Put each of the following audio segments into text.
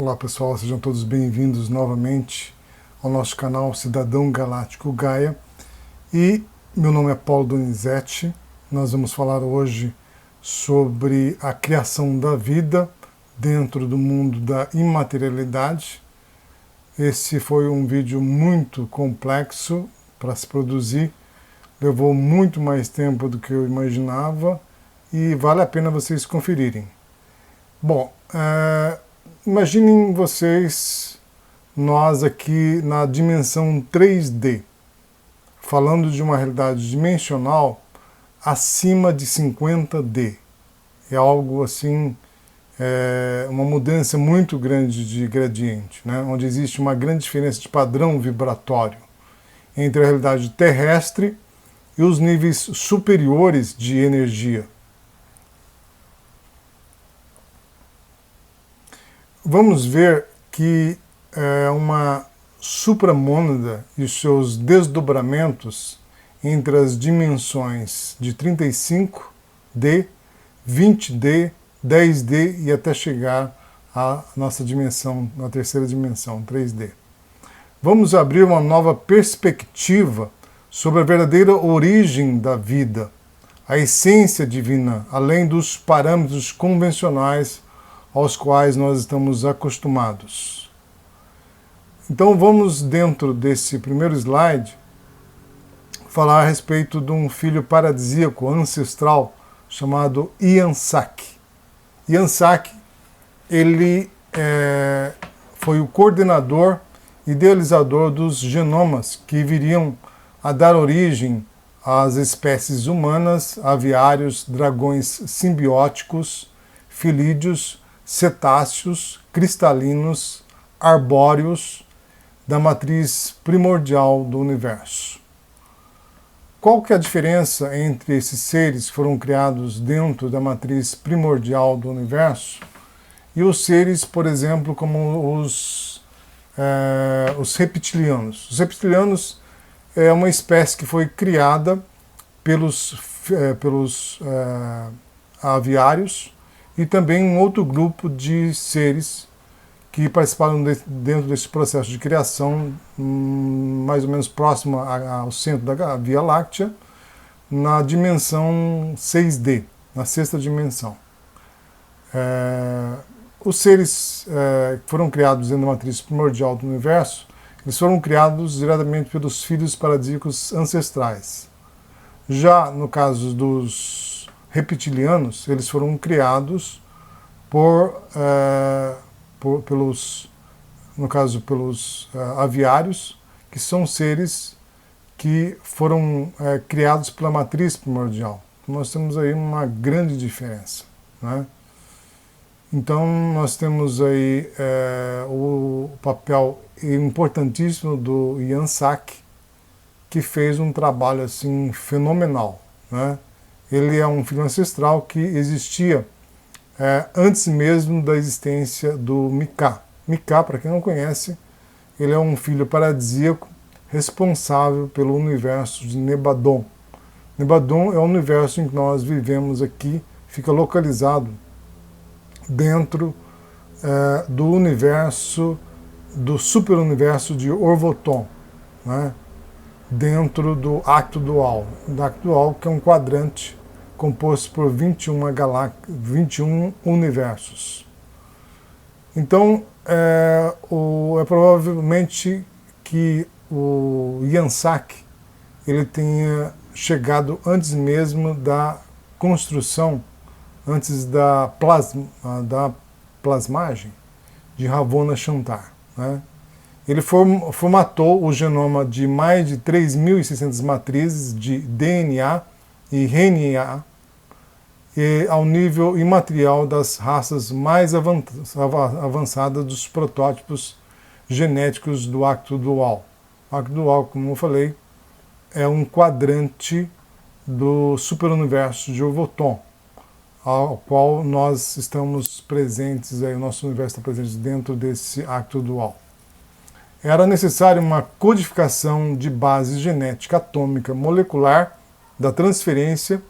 Olá pessoal, sejam todos bem-vindos novamente ao nosso canal Cidadão Galáctico Gaia. E meu nome é Paulo Donizete. Nós vamos falar hoje sobre a criação da vida dentro do mundo da imaterialidade. Esse foi um vídeo muito complexo para se produzir, levou muito mais tempo do que eu imaginava e vale a pena vocês conferirem. Bom, imaginem vocês, nós aqui na dimensão 3D, falando de uma realidade dimensional acima de 50D. É algo assim, uma mudança muito grande de gradiente, né? Onde existe uma grande diferença de padrão vibratório entre a realidade terrestre e os níveis superiores de energia. Vamos ver que uma supramônada e os seus desdobramentos entre as dimensões de 35D, 20D, 10D e até chegar à nossa dimensão, na terceira dimensão, 3D. Vamos abrir uma nova perspectiva sobre a verdadeira origem da vida, a essência divina, além dos parâmetros convencionais aos quais nós estamos acostumados. Então vamos, dentro desse primeiro slide, falar a respeito de um filho paradisíaco ancestral chamado Iansak. Iansak, ele foi o coordenador, idealizador dos genomas que viriam a dar origem às espécies humanas, aviários, dragões simbióticos, felídeos, cetáceos, cristalinos, arbóreos, da matriz primordial do universo. Qual que é a diferença entre esses seres que foram criados dentro da matriz primordial do universo e os seres, por exemplo, como os reptilianos? Os reptilianos é uma espécie que foi criada pelos aviários e também um outro grupo de seres que participaram dentro desse processo de criação, mais ou menos próximo ao centro da Via Láctea, na dimensão 6D, na sexta dimensão. Os seres que foram criados dentro da matriz primordial do universo, eles foram criados diretamente pelos filhos paradisíacos ancestrais. Já no caso dos reptilianos, eles foram criados pelos aviários, que são seres que foram criados pela matriz primordial. Nós temos aí uma grande diferença, né? Então nós temos aí o papel importantíssimo do Iansak, que fez um trabalho assim fenomenal, né? Ele é um filho ancestral que existia antes mesmo da existência do Mika. Mika, para quem não conhece, ele é um filho paradisíaco responsável pelo universo de Nebadon. Nebadon é o universo em que nós vivemos aqui, fica localizado dentro do universo, do superuniverso de Orvoton, né? Dentro do Acto Dual. Do Acto Dual, que é um quadrante composto por 21 universos. Então, é provavelmente que o Iansak ele tenha chegado antes mesmo da construção, antes da plasmagem de Ravona Shankar, né? Ele formatou o genoma de mais de 3.600 matrizes de DNA e RNA ao nível imaterial das raças mais avançadas dos protótipos genéticos do Acto Dual. O Acto Dual, como eu falei, é um quadrante do superuniverso de Orvoton, ao qual nós estamos presentes, o nosso universo está presente dentro desse Acto Dual. Era necessária uma codificação de base genética atômica molecular da transferência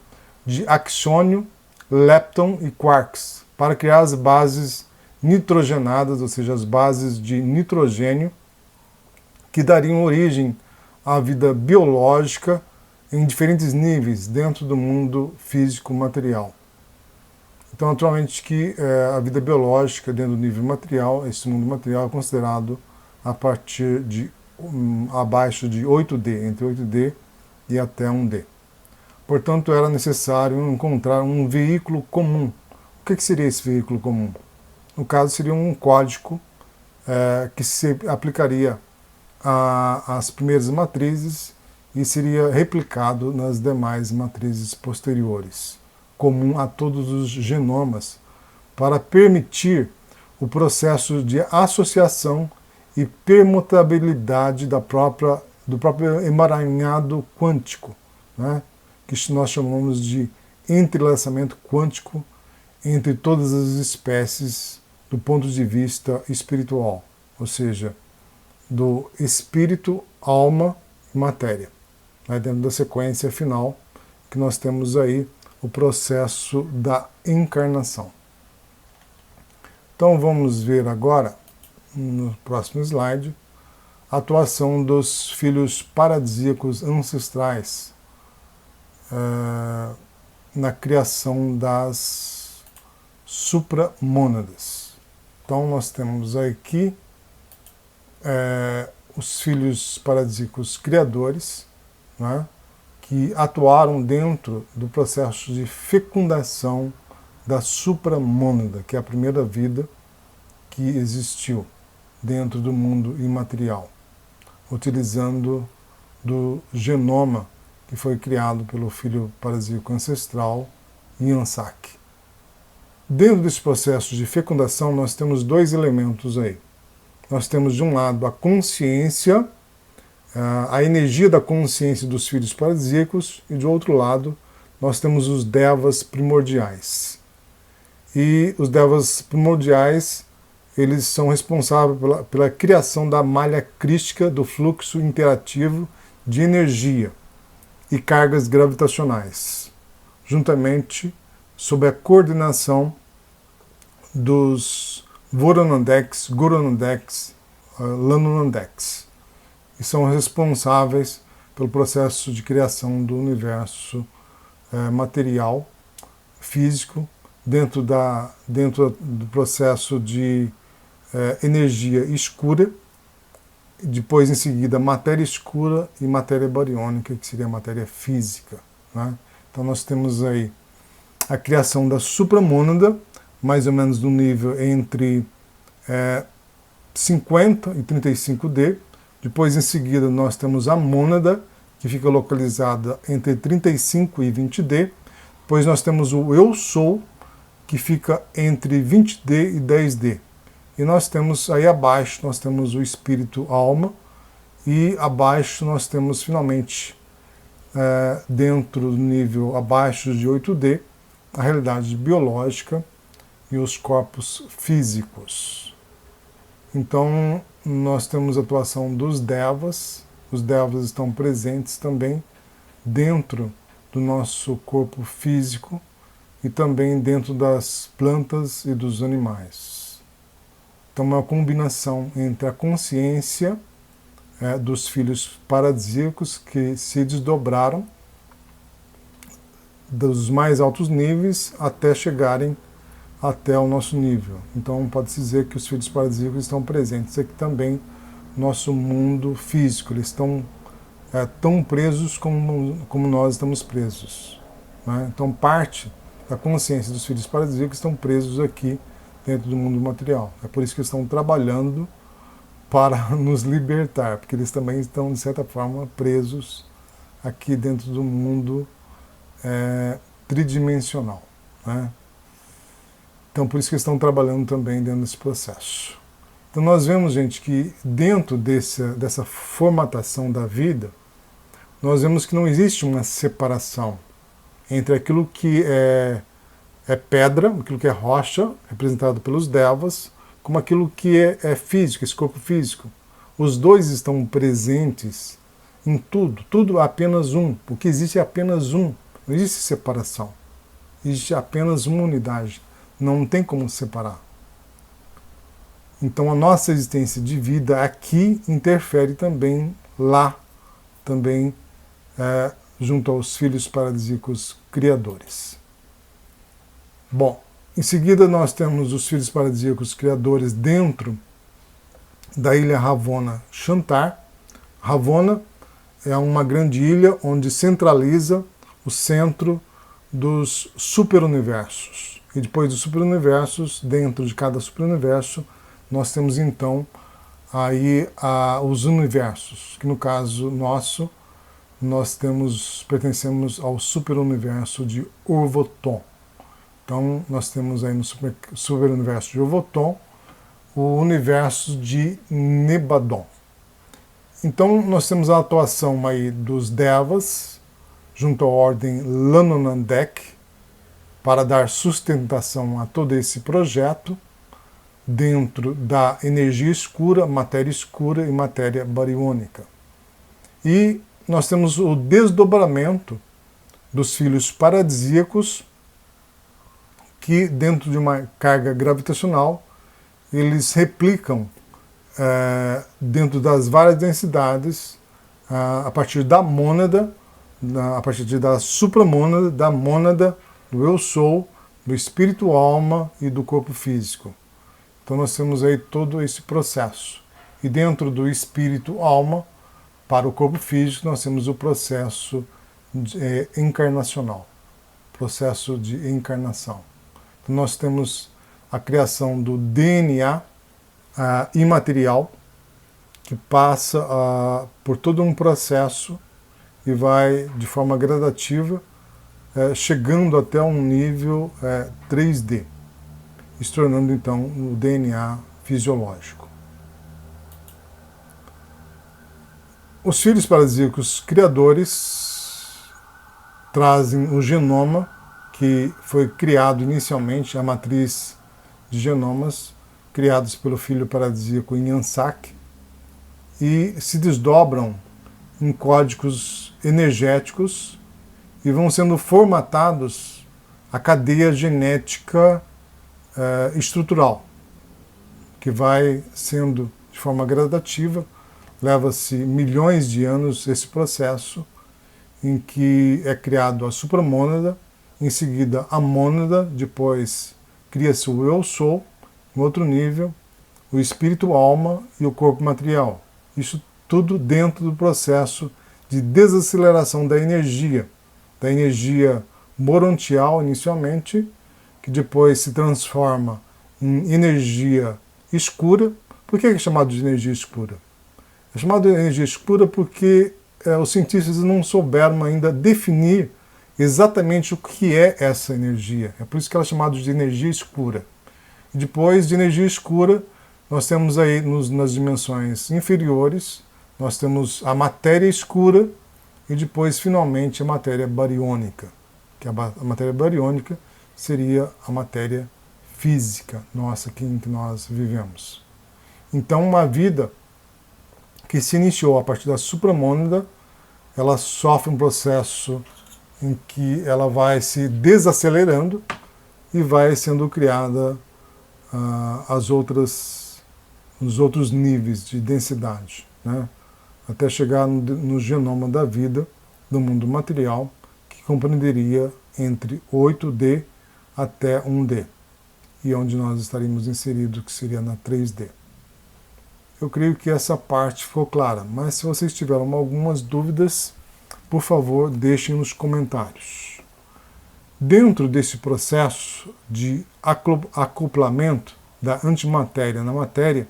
de axônio, lepton e quarks para criar as bases nitrogenadas, ou seja, as bases de nitrogênio, que dariam origem à vida biológica em diferentes níveis dentro do mundo físico material. Então, naturalmente que a vida biológica dentro do nível material, esse mundo material é considerado a partir de abaixo de 8D, entre 8D e até 1D. Portanto, era necessário encontrar um veículo comum. O que seria esse veículo comum? No caso, seria um código que se aplicaria às primeiras matrizes e seria replicado nas demais matrizes posteriores, comum a todos os genomas, para permitir o processo de associação e permutabilidade do próprio emaranhado quântico, né? Que nós chamamos de entrelaçamento quântico entre todas as espécies do ponto de vista espiritual, ou seja, do espírito, alma e matéria. Dentro da sequência final, que nós temos aí o processo da encarnação. Então vamos ver agora, no próximo slide, a atuação dos filhos paradisíacos ancestrais na criação das supramônadas. Então nós temos aqui os filhos paradisíacos criadores, né, que atuaram dentro do processo de fecundação da supramônada, que é a primeira vida que existiu dentro do mundo imaterial, utilizando do genoma que foi criado pelo filho paradisíaco ancestral, Yansak. Dentro desse processo de fecundação, nós temos dois elementos aí. Nós temos, de um lado, a consciência, a energia da consciência dos filhos paradisíacos, e, de outro lado, nós temos os devas primordiais. E os devas primordiais, eles são responsáveis pela criação da malha crística do fluxo interativo de energia e cargas gravitacionais, juntamente sob a coordenação dos Voronandex, Goronandex, Lanonandex, e são responsáveis pelo processo de criação do universo material, físico, dentro do processo de energia escura, depois em seguida matéria escura e matéria bariônica, que seria a matéria física, né? Então nós temos aí a criação da supramônada, mais ou menos no nível entre 50 e 35D. Depois, em seguida, nós temos a mônada, que fica localizada entre 35 e 20D. Depois nós temos o Eu Sou, que fica entre 20D e 10D. E nós temos aí abaixo, nós temos o espírito alma, e abaixo nós temos finalmente, dentro do nível abaixo de 8D, a realidade biológica e os corpos físicos. Então nós temos a atuação dos devas. Os devas estão presentes também dentro do nosso corpo físico e também dentro das plantas e dos animais. Então, uma combinação entre a consciência dos filhos paradisíacos que se desdobraram dos mais altos níveis até chegarem até o nosso nível. Então, pode-se dizer que os filhos paradisíacos estão presentes aqui também no nosso mundo físico. Eles estão tão presos como nós estamos presos, né? Então, parte da consciência dos filhos paradisíacos estão presos aqui dentro do mundo material. É por isso que eles estão trabalhando para nos libertar, porque eles também estão, de certa forma, presos aqui dentro do mundo tridimensional, né? Então, por isso que eles estão trabalhando também dentro desse processo. Então, nós vemos, gente, que dentro dessa formatação da vida, nós vemos que não existe uma separação entre aquilo que é pedra, aquilo que é rocha, representado pelos devas, como aquilo que é físico, esse corpo físico. Os dois estão presentes em tudo, tudo é apenas um. O que existe é apenas um, não existe separação. Existe apenas uma unidade, não tem como separar. Então a nossa existência de vida aqui interfere também lá, também junto aos filhos paradisíacos criadores. Bom, em seguida nós temos os filhos paradisíacos criadores dentro da ilha Ravona Shantar. Ravona é uma grande ilha onde centraliza o centro dos superuniversos. E depois dos superuniversos, dentro de cada superuniverso, nós temos então aí os universos, que no caso nosso, nós pertencemos ao superuniverso de Urvoton. Então nós temos aí no superuniverso de Urvoton o universo de Nebadon. Então nós temos a atuação aí dos Devas, junto à ordem Lanonandek, para dar sustentação a todo esse projeto, dentro da energia escura, matéria escura e matéria bariônica. E nós temos o desdobramento dos filhos paradisíacos, que dentro de uma carga gravitacional, eles replicam dentro das várias densidades, a partir da mônada, a partir da supramônada, da mônada, do eu sou, do espírito alma e do corpo físico. Então nós temos aí todo esse processo. E dentro do espírito alma, para o corpo físico, nós temos o processo encarnacional, processo de encarnação. Então nós temos a criação do DNA imaterial, que passa por todo um processo e vai de forma gradativa, chegando até um nível 3D, se tornando então o DNA fisiológico. Os filhos paradisíacos criadores trazem o genoma, que foi criado inicialmente, a matriz de genomas, criados pelo filho paradisíaco Nyansak, e se desdobram em códigos energéticos e vão sendo formatados a cadeia genética estrutural, que vai sendo de forma gradativa, leva-se milhões de anos esse processo, em que é criado a supramônada, em seguida a mônada, depois cria-se o eu sou, em outro nível, o espírito alma e o corpo material. Isso tudo dentro do processo de desaceleração da energia morontial inicialmente, que depois se transforma em energia escura. Por que é chamado de energia escura? É chamado de energia escura porque os cientistas não souberam ainda definir exatamente o que é essa energia. É por isso que ela é chamada de energia escura. E depois de energia escura, nós temos aí nas dimensões inferiores, nós temos a matéria escura e depois, finalmente, a matéria bariônica. Que a matéria bariônica seria a matéria física nossa aqui em que nós vivemos. Então, uma vida que se iniciou a partir da supramônada, ela sofre um processo em que ela vai se desacelerando e vai sendo criada os outros níveis de densidade, né? Até chegar no genoma da vida do mundo material, que compreenderia entre 8D até 1D, e onde nós estaríamos inseridos, que seria na 3D. Eu creio que essa parte ficou clara, mas se vocês tiveram algumas dúvidas, por favor, deixem nos comentários. Dentro desse processo de acoplamento da antimatéria na matéria,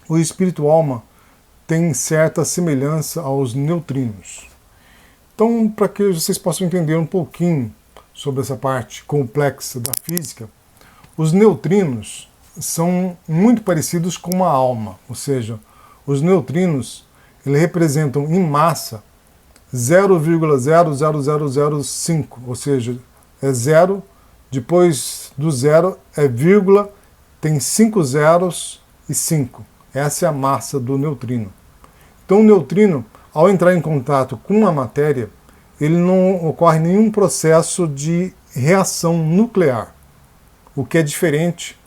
o espírito-alma tem certa semelhança aos neutrinos. Então, para que vocês possam entender um pouquinho sobre essa parte complexa da física, os neutrinos são muito parecidos com a alma, ou seja, os neutrinos eles representam em massa 0,00005, ou seja, é zero, depois do zero é vírgula, tem 5 zeros e 5. Essa é a massa do neutrino. Então o neutrino, ao entrar em contato com a matéria, ele não ocorre nenhum processo de reação nuclear, o que é diferente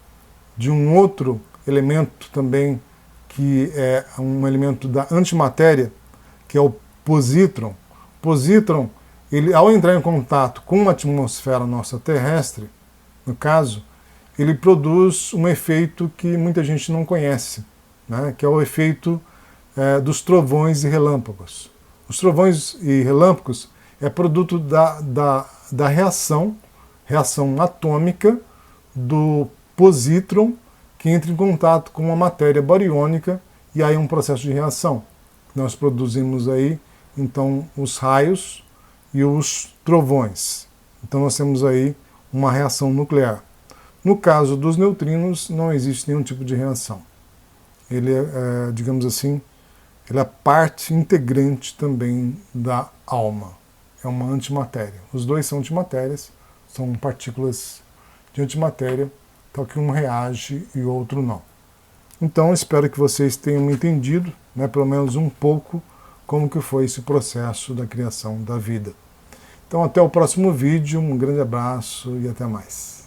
de um outro elemento também que é um elemento da antimatéria, que é o positron. O positron, ele, ao entrar em contato com a atmosfera nossa terrestre, no caso, ele produz um efeito que muita gente não conhece, né, que é o efeito dos trovões e relâmpagos. Os trovões e relâmpagos é produto da reação atômica do positron que entra em contato com uma matéria bariônica e aí um processo de reação. Nós produzimos aí, então, os raios e os trovões. Então nós temos aí uma reação nuclear. No caso dos neutrinos, não existe nenhum tipo de reação. Ele é, digamos assim, ele é parte integrante também da alma. É uma antimatéria. Os dois são antimatérias, são partículas de antimatéria, tal que um reage e o outro não. Então, espero que vocês tenham entendido, né, pelo menos um pouco, como que foi esse processo da criação da vida. Então, até o próximo vídeo, um grande abraço e até mais.